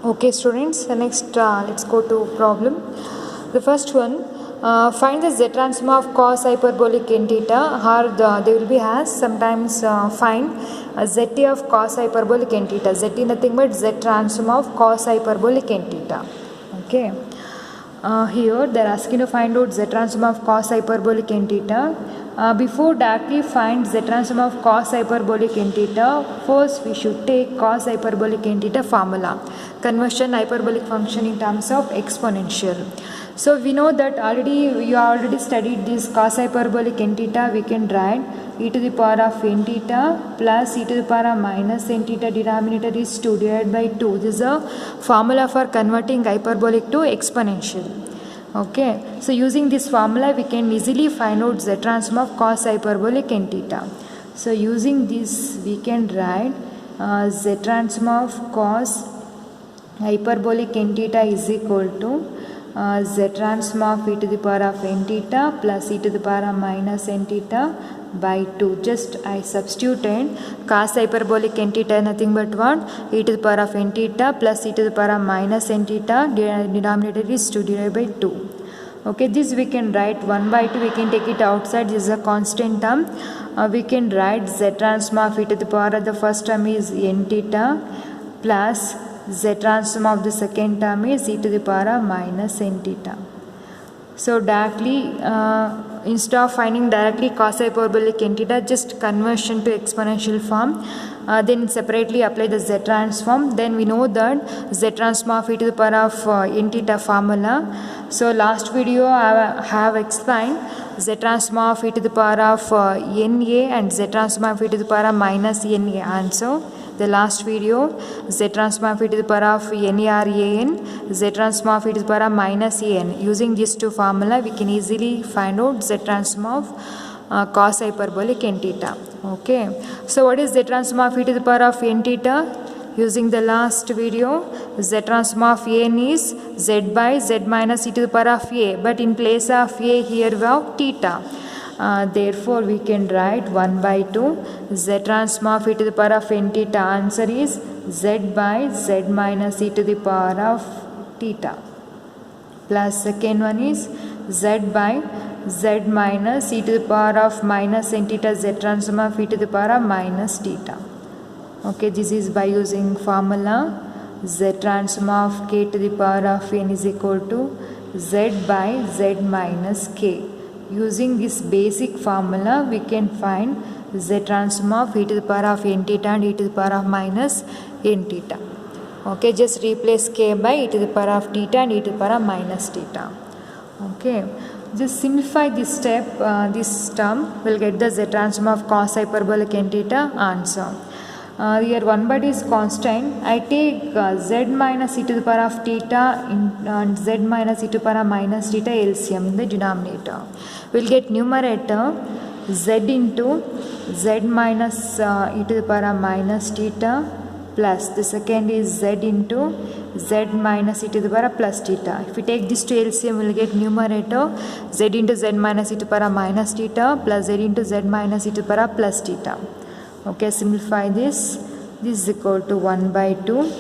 Okay, students. The next, let's go to problem. The first one, find the z transform of cos hyperbolic n theta. They will be has sometimes find zt of cos hyperbolic n theta. Zt nothing but z transform of cos hyperbolic n theta. Okay. Here they are asking to find out z transform of cos hyperbolic n theta. Before directly find z transform of cos hyperbolic n theta, first we should take cos hyperbolic n theta formula. Conversion hyperbolic function in terms of exponential. So we know that you already studied this cos hyperbolic n theta. We can write e to the power of n theta plus e to the power of minus n theta. Denominator is 2 divided by 2. This is a formula for converting hyperbolic to exponential. Okay, so using this formula we can easily find out z transform of cos hyperbolic n theta. So using this we can write z transform of cos hyperbolic n theta is equal to z transform of e to the power of n theta plus e to the power of minus n theta by 2. Just I substituted cos hyperbolic n theta nothing but what? E to the power of n theta plus e to the power of minus n theta. Denominator is 2 divided by 2. Okay, this we can write 1 by 2. We can take it outside. This is a constant term. We can write z transform of e to the power of the first term is n theta plus z transform of the second term is e to the power of minus n theta. So directly instead of finding directly cos hyperbolic n theta, just conversion to exponential form. Then separately apply the z transform. Then we know that z transform of e to the power of n theta formula. So last video I have explained z transform of e to the power of na and z transform of e to the power of minus na answer. The last video, z transform of e to the power of NARAN, z transform of e to the power of minus an. Using these two formula, we can easily find out z transform of cos hyperbolic n theta. Okay. So what is z transform of e to the power of n theta? Using the last video, z transform of an is z by z minus e to the power of a. But in place of a, here we have theta. Therefore, we can write 1 by 2 z transform of e to the power of n theta. Answer is z by z minus e to the power of theta. Plus second one is z by z minus e to the power of minus n theta. Z transform of e to the power of minus theta. Okay, this is by using formula z transform of k to the power of n is equal to z by z minus k. Using this basic formula, we can find z transform of e to the power of n theta and e to the power of minus n theta. Okay, just replace k by e to the power of theta and e to the power of minus theta. Okay, just simplify this step, this term will get the z transform of cos hyperbolic n theta answer. Here 1 by 2 is constant. I take z minus e to the power of theta and z minus e to the power of minus theta LCM in the denominator. We'll get numerator z into z minus e to the power of minus theta plus the second is z into z minus e to the power of plus theta. If we take this to LCM, we'll get numerator z into z minus e to the power of minus theta plus z into z minus e to the power of plus theta. Okay, simplify this. This is equal to 1 by 2.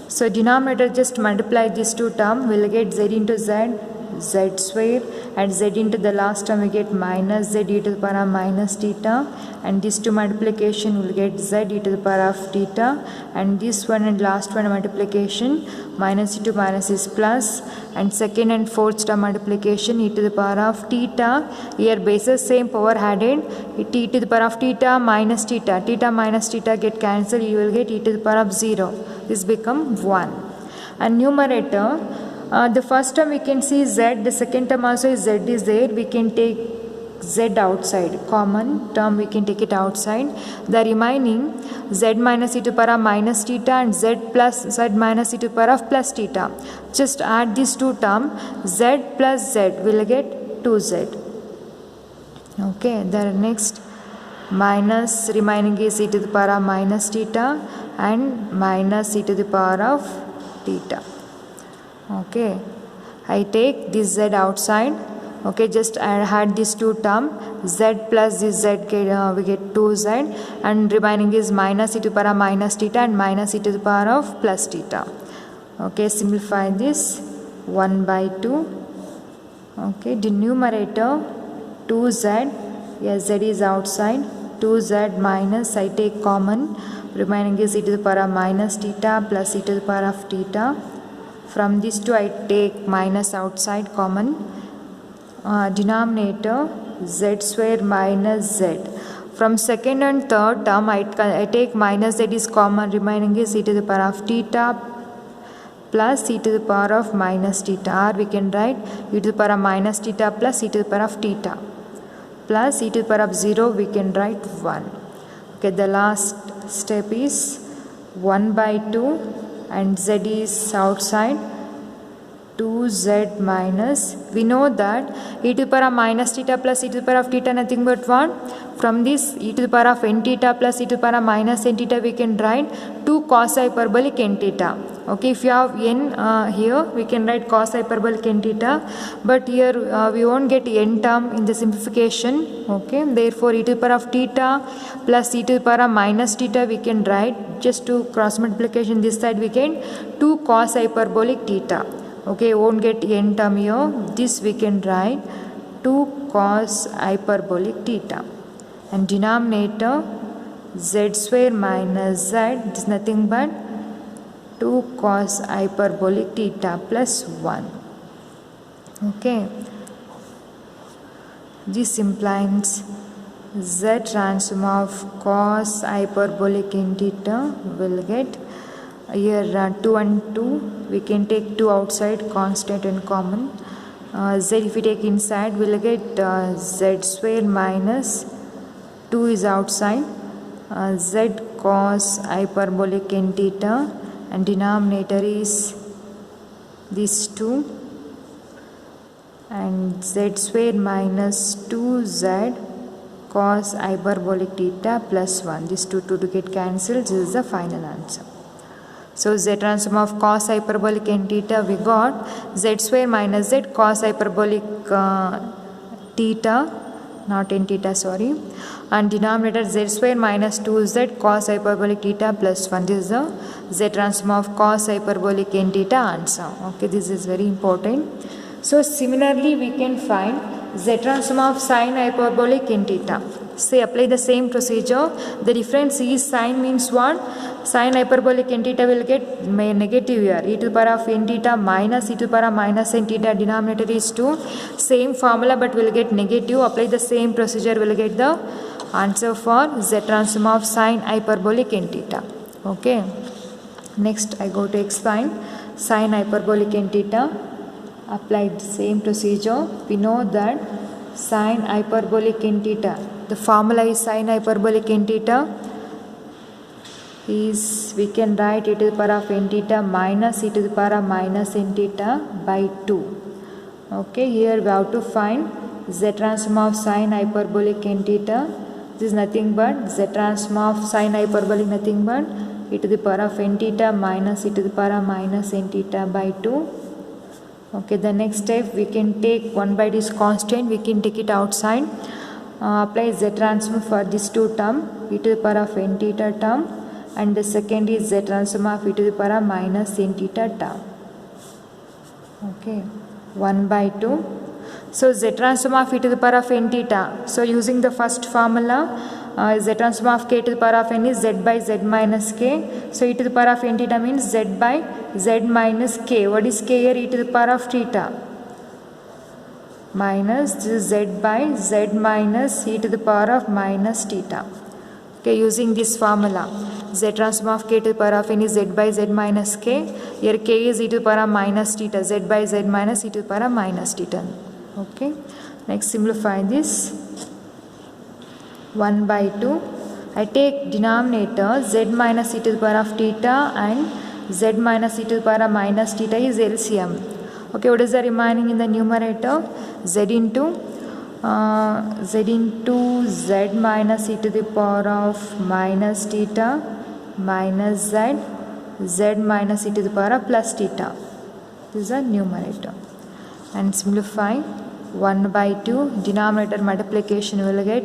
So denominator just multiply these two terms. We'll get z into z, z square, and z into the last term we get minus z e to the power of minus theta, and this two multiplication will get z e to the power of theta, and this one and last one multiplication minus e to minus is plus, and second and fourth term multiplication e to the power of theta. Here bases same power added, e to the power of theta minus theta. Theta minus theta get cancelled, you will get e to the power of 0. This become 1. And numerator, the first term we can see z, the second term also is z is there. We can take z outside, common term we can take it outside. The remaining z minus e to the power of minus theta and z plus z minus e to the power of plus theta. Just add these two terms, z plus z will get 2z. Okay, the next minus remaining is e to the power of minus theta and minus e to the power of theta. Okay, I take this z outside. Okay, just I had these two terms, z plus this z we get 2z, and remaining is minus e to the power of minus theta and minus e to the power of plus theta. Okay, simplify this. 1 by 2. Okay, denominator 2z. Yes, z is outside. 2z minus, I take common. Remaining is e to the power of minus theta plus e to the power of theta. From these two I take minus outside common. Denominator z square minus z. From second and third term I take minus z is common. Remaining is e to the power of theta plus e to the power of minus theta, or we can write e to the power of minus theta plus e to the power of theta plus e to the power of 0, we can write 1. Okay, the last step is 1 by 2 and z is outside. 2z minus, we know that e to the power of minus theta plus e to the power of theta nothing but what? From this e to the power of n theta plus e to the power of minus n theta, we can write 2 cos hyperbolic n theta. Okay, if you have n here, we can write cos hyperbolic n theta, but here we won't get n term in the simplification. Okay, therefore e to the power of theta plus e to the power of minus theta, we can write just to cross multiplication this side, we get 2 cos hyperbolic theta. Okay, won't get n term here. This we can write 2 cos hyperbolic theta. And denominator z square minus z is nothing but 2 cos hyperbolic theta plus 1. Okay. This implies z transform of cos hyperbolic n theta will get here 2 and 2, we can take 2 outside, constant and common. Z if we take inside, we will get z square minus 2 is outside, z cos hyperbolic n theta, and denominator is these 2, and z square minus 2z cos hyperbolic theta plus 1. These two to get cancelled. This is the final answer. So z transform of cos hyperbolic n theta, we got z square minus z cos hyperbolic theta, not n theta, sorry, and denominator z square minus 2z cos hyperbolic theta plus 1. This is the z transform of cos hyperbolic n theta answer. Okay, this is very important. So similarly we can find z transform of sin hyperbolic n theta. Say apply the same procedure. The difference is sin means what? Sin hyperbolic n theta will get negative here. E to the power of n theta minus e to the power of minus n theta, denominator is 2. Same formula but will get negative. Apply the same procedure, will get the answer for z transform of sin hyperbolic n theta. Okay. Next I go to explain sin hyperbolic n theta. Apply the same procedure. We know that sin hyperbolic n theta, the formula is sin hyperbolic n theta is, we can write e to the power of n theta minus e to the power of minus n theta by 2. Okay, here we have to find z transform of sin hyperbolic n theta. This is nothing but z transform of sin hyperbolic, nothing but e to the power of n theta minus e to the power of minus n theta by 2. Okay, the next step, we can take 1 by this constant, we can take it outside. Apply z transform for this 2 term, e to the power of n theta term, and the second is z transform of e to the power of minus n theta term. Okay, 1 by 2. So z transform of e to the power of n theta. So using the first formula, z transform of k to the power of n is z by z minus k. So e to the power of n theta means z by z minus k. What is k here? E to the power of theta minus, this is z by z minus e to the power of minus theta. Okay, using this formula, z transform of k to the power of n is z by z minus k. Here k is e to the power of minus theta, z by z minus e to the power of minus theta. Okay, next simplify this. 1 by 2. I take denominator z minus e to the power of theta and z minus e to the power of minus theta is LCM. Okay, what is the remaining in the numerator? Z into z minus e to the power of minus theta minus z minus e to the power of plus theta. This is the numerator. And simplify 1 by 2. Denominator multiplication will get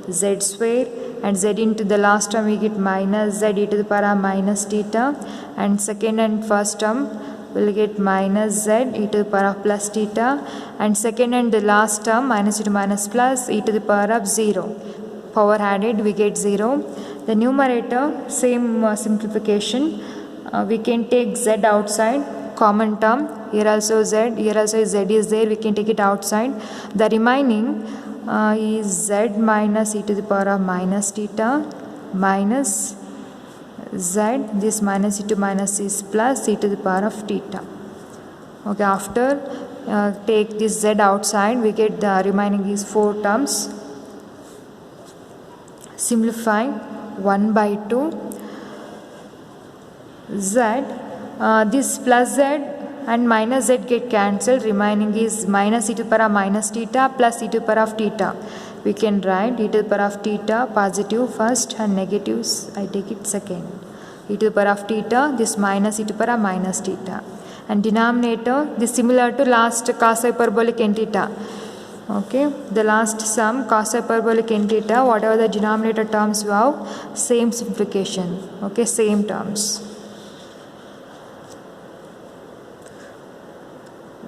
z square, and z into the last term we get minus z e to the power of minus theta, and second and first term we'll get minus z e to the power of plus theta, and second and the last term minus e to minus plus e to the power of 0. Power added, we get 0. The numerator, same simplification. We can take z outside, common term. Here also z, here also z is there, we can take it outside. The remaining is z minus e to the power of minus theta minus z, this minus e to minus is plus e to the power of theta. Okay, after take this z outside, we get the remaining is 4 terms. Simplify 1 by 2 z, this plus z and minus z get cancelled, remaining is minus e to the power of minus theta plus e to the power of theta. We can write e to the power of theta positive first and negatives I take it second. E to the power of theta, this minus e to the power of minus theta. And denominator, this similar to last cos hyperbolic n theta. Okay, the last sum cos hyperbolic n theta, whatever the denominator terms you have, same simplification. Okay, same terms.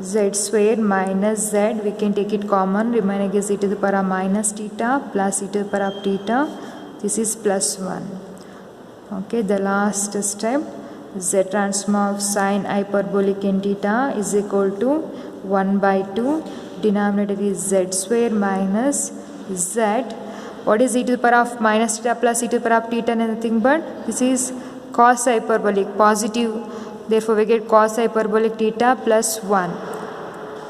Z square minus z, we can take it common, remaining is e to the power of minus theta plus e to the power of theta, this is plus 1. Okay, the last step, z transform of sine hyperbolic n theta is equal to 1 by 2, denominator is z square minus z. What is e to the power of minus theta plus e to the power of theta? Nothing but this is cos hyperbolic, positive. Therefore, we get cos hyperbolic theta plus 1.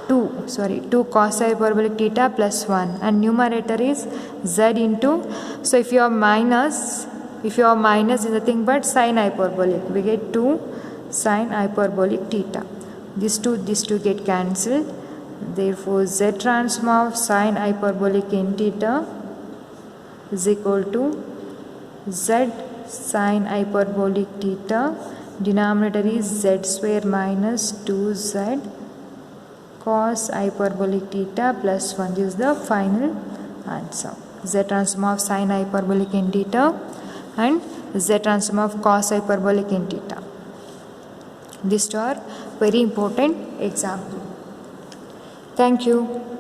2 cos hyperbolic theta plus 1. And numerator is z into, so if you have minus is nothing but sine hyperbolic. We get 2 sine hyperbolic theta. These two get cancelled. Therefore, z transform of sine hyperbolic n theta is equal to z sine hyperbolic theta. Denominator is z square minus 2z cos hyperbolic theta plus 1. This is the final answer. Z transform of sine hyperbolic n theta and z transform of cos hyperbolic n theta. These are very important example. Thank you.